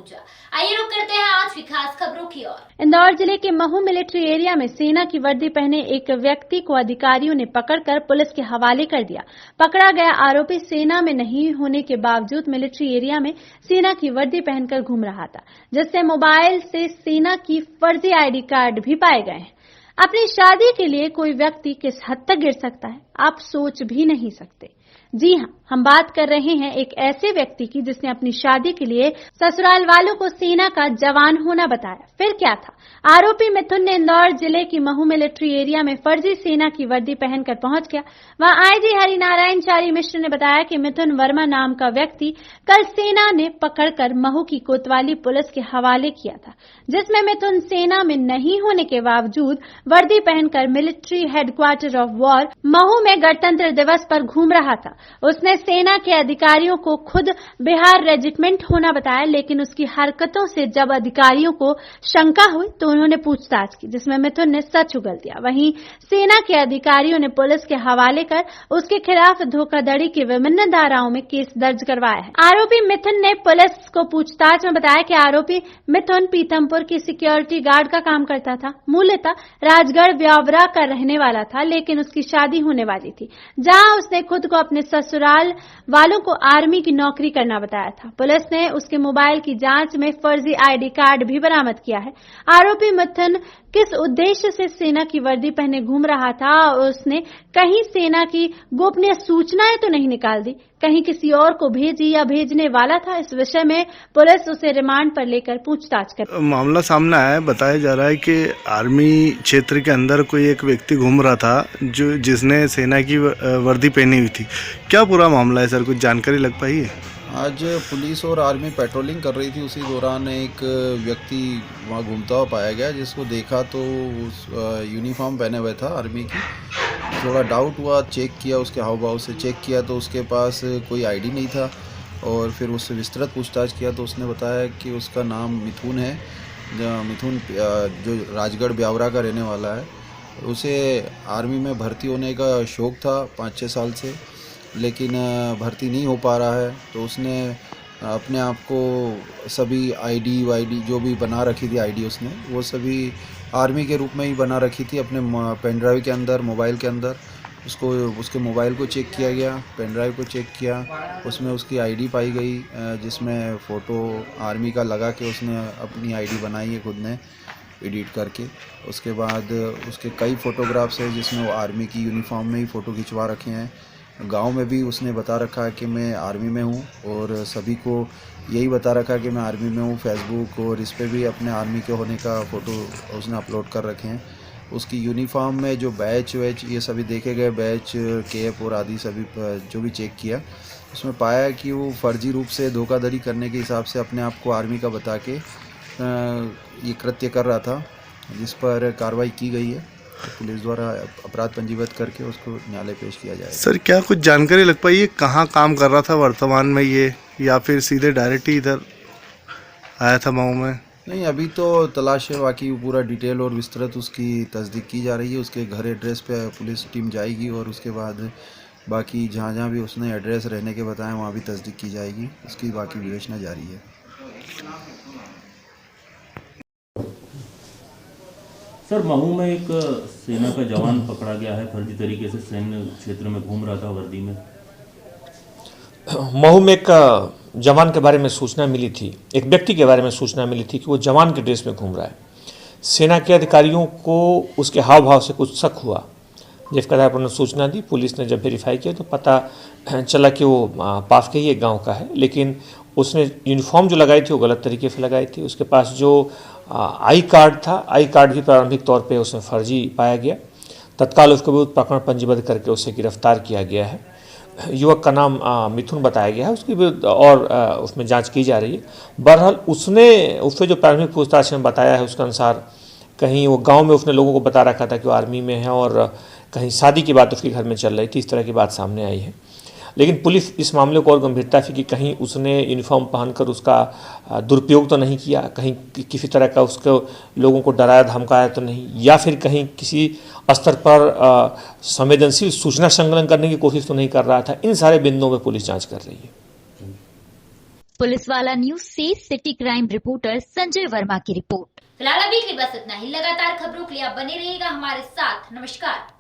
पहुंचा। आइए रुक करते हैं आज की खास खबरों की ओर। इंदौर जिले के महू मिलिट्री एरिया में सेना की वर्दी पहने एक व्यक्ति को अधिकारियों ने पकड़कर पुलिस के हवाले कर दिया। पकड़ा गया आरोपी सेना में नहीं होने के बावजूद मिलिट्री एरिया में सेना की वर्दी पहनकर घूम रहा था, जिससे मोबाइल से सेना की फर्जी आईडी कार्ड भी पाए गए हैं। अपनी शादी के लिए कोई व्यक्ति किस हद तक गिर सकता है, आप सोच भी नहीं सकते। जी हां, हम बात कर रहे हैं एक ऐसे व्यक्ति की जिसने अपनी शादी के लिए ससुराल वालों को सेना का जवान होना बताया। फिर क्या था? आरोपी मिथुन ने इंदौर जिले की महू मिलिट्री एरिया में फर्जी सेना की वर्दी पहनकर पहुंच गया। वहां आईजी हरिनारायण चारी मिश्र ने बताया कि मिथुन वर्मा नाम का व्यक्ति कल सेना ने पकड़कर महू की कोतवाली पुलिस के हवाले किया था, जिसमें मिथुन सेना में नहीं होने के बावजूद वर्दी पहनकर military headquarter of war Mhow में गणतंत्र दिवस पर घूम रहा था। उसने सेना के अधिकारियों को खुद बिहार रेजिमेंट होना बताया, लेकिन उसकी हरकतों से जब अधिकारियों को शंका हुई तो उन्होंने पूछताछ की, जिसमें मिथुन ने सच उगल दिया। वहीं सेना के अधिकारियों ने पुलिस के हवाले कर उसके खिलाफ धोखाधड़ी की विभिन्न धाराओं में केस दर्ज करवाया है। आरोपी मिथुन ने पुलिस को पूछताछ में बताया कि आरोपी मिथुन पीथमपुर की सिक्योरिटी गार्ड का काम करता था। मूलतः राजगढ़ ब्यावरा का रहने वाला था, लेकिन उसकी शादी होने वाली थी, जहां उसने खुद को अपने ससुराल वालों को आर्मी की नौकरी करना बताया था। पुलिस ने उसके मोबाइल की जांच में फर्जी आईडी कार्ड भी बरामद किया है। आरोपी मिथुन किस उद्देश्य से सेना की वर्दी पहने घूम रहा था और उसने कहीं सेना की गोपनीय सूचनाएं तो नहीं निकाल दी, कहीं किसी और को भेजी या भेजने वाला था? इस विषय में पुलिस उसे रिमांड पर लेकर पूछताछ कर मामला सामने आया है। बताया जा रहा है कि आर्मी क्षेत्र के अंदर कोई एक व्यक्ति घूम रहा था जिसने सेना की वर्दी पहनी हुई थी। क्या पूरा मामला है सर, कुछ जानकारी लग पाई है? आज पुलिस और आर्मी पेट्रोलिंग कर रही थी, उसी दौरान एक व्यक्ति वहाँ घूमता हुआ पाया गया, जिसको देखा तो उस यूनिफॉर्म पहने हुए था आर्मी की। थोड़ा डाउट हुआ, चेक किया, उसके हाव भाव से चेक किया तो उसके पास कोई आईडी नहीं था, और फिर उससे विस्तृत पूछताछ किया तो उसने बताया कि उसका नाम मिथुन है। मिथुन जो राजगढ़ ब्यावरा का रहने वाला है। उसे आर्मी में भर्ती होने का शौक़ था 5-6 साल से, लेकिन भर्ती नहीं हो पा रहा है, तो उसने अपने आप को सभी आईडी वाईडी जो भी बना रखी थी आईडी उसने, वो सभी आर्मी के रूप में ही बना रखी थी अपने पेन ड्राइव के अंदर, मोबाइल के अंदर। उसके मोबाइल को चेक किया गया, पेन ड्राइव को चेक किया, उसमें उसकी आईडी पाई गई, जिसमें फ़ोटो आर्मी का लगा के उसने अपनी आईडी बनाई है खुद ने एडिट करके। उसके बाद उसके कई फ़ोटोग्राफ्स हैं जिसमें वो आर्मी की यूनिफॉर्म में ही फ़ोटो खिंचवा रखे हैं। गांव में भी उसने बता रखा है कि मैं आर्मी में हूं, और सभी को यही बता रखा है कि मैं आर्मी में हूं। फेसबुक और इस पे भी अपने आर्मी के होने का फ़ोटो उसने अपलोड कर रखे हैं। उसकी यूनिफॉर्म में जो बैच वैच ये सभी देखे गए, बैच कैप और आदि सभी जो भी चेक किया, उसमें पाया कि वो फर्जी रूप से धोखाधड़ी करने के हिसाब से अपने आप को आर्मी का बता के ये कृत्य कर रहा था, जिस पर कार्रवाई की गई है। पुलिस द्वारा अपराध पंजीबद्ध करके उसको न्यायालय पेश किया जाएगा। सर, क्या कुछ जानकारी लग पाई है कहाँ काम कर रहा था वर्तमान में ये, या फिर सीधे डायरेक्ट ही इधर आया था मऊ में? नहीं, अभी तो तलाश है, बाकी पूरा डिटेल और विस्तृत उसकी तस्दीक की जा रही है। उसके घर एड्रेस पे पुलिस टीम जाएगी, और उसके बाद बाकी जहाँ भी उसने एड्रेस रहने के बताए वहाँ भी तस्दीक की जाएगी। उसकी बाकी विवेचना जारी है। सर, महू में एक सेना का जवान पकड़ा गया है, फर्जी तरीके से सैन्य क्षेत्र में घूम रहा था वर्दी में। महू में एक जवान के बारे में सूचना मिली थी, एक व्यक्ति के बारे में सूचना मिली थी कि वो जवान के ड्रेस में घूम रहा है। सेना के अधिकारियों को उसके हाव भाव से कुछ शक हुआ, जिसके आधार पर उन्होंने सूचना दी। पुलिस ने जब वेरीफाई किया तो पता चला कि वो पास के ही एक गाँव का है, लेकिन उसने यूनिफॉर्म जो लगाई थी वो गलत तरीके से लगाई थी। उसके पास जो आई कार्ड था, आई कार्ड भी प्रारंभिक तौर पे उसमें फर्जी पाया गया। तत्काल उसको भी प्रकरण पंजीबद्ध करके उसे गिरफ्तार किया गया है। युवक का नाम मिथुन बताया गया है, उसकी भी और उसमें जांच की जा रही है। बहरहाल उससे जो प्रारंभिक पूछताछ में बताया है उसके अनुसार कहीं वो गांव में उसने लोगों को बता रखा था कि वो आर्मी में है, और कहीं शादी की बात उसके घर में चल रही थी, इस तरह की बात सामने आई है। लेकिन पुलिस इस मामले को और गंभीरता से कि कहीं उसने यूनिफॉर्म पहनकर उसका दुरुपयोग तो नहीं किया, कहीं किसी तरह का उसको लोगों को डराया धमकाया तो नहीं, या फिर कहीं किसी स्तर पर संवेदनशील सूचना संकलन करने की कोशिश तो नहीं कर रहा था। इन सारे बिंदुओं में पुलिस जांच कर रही है। पुलिस वाला न्यूज से city crime reporter Sanjay Verma की रिपोर्ट। फिलहाल अभी के लिए बस इतना ही। लगातार खबरों के लिए आप बने रहिएगा हमारे साथ। नमस्कार।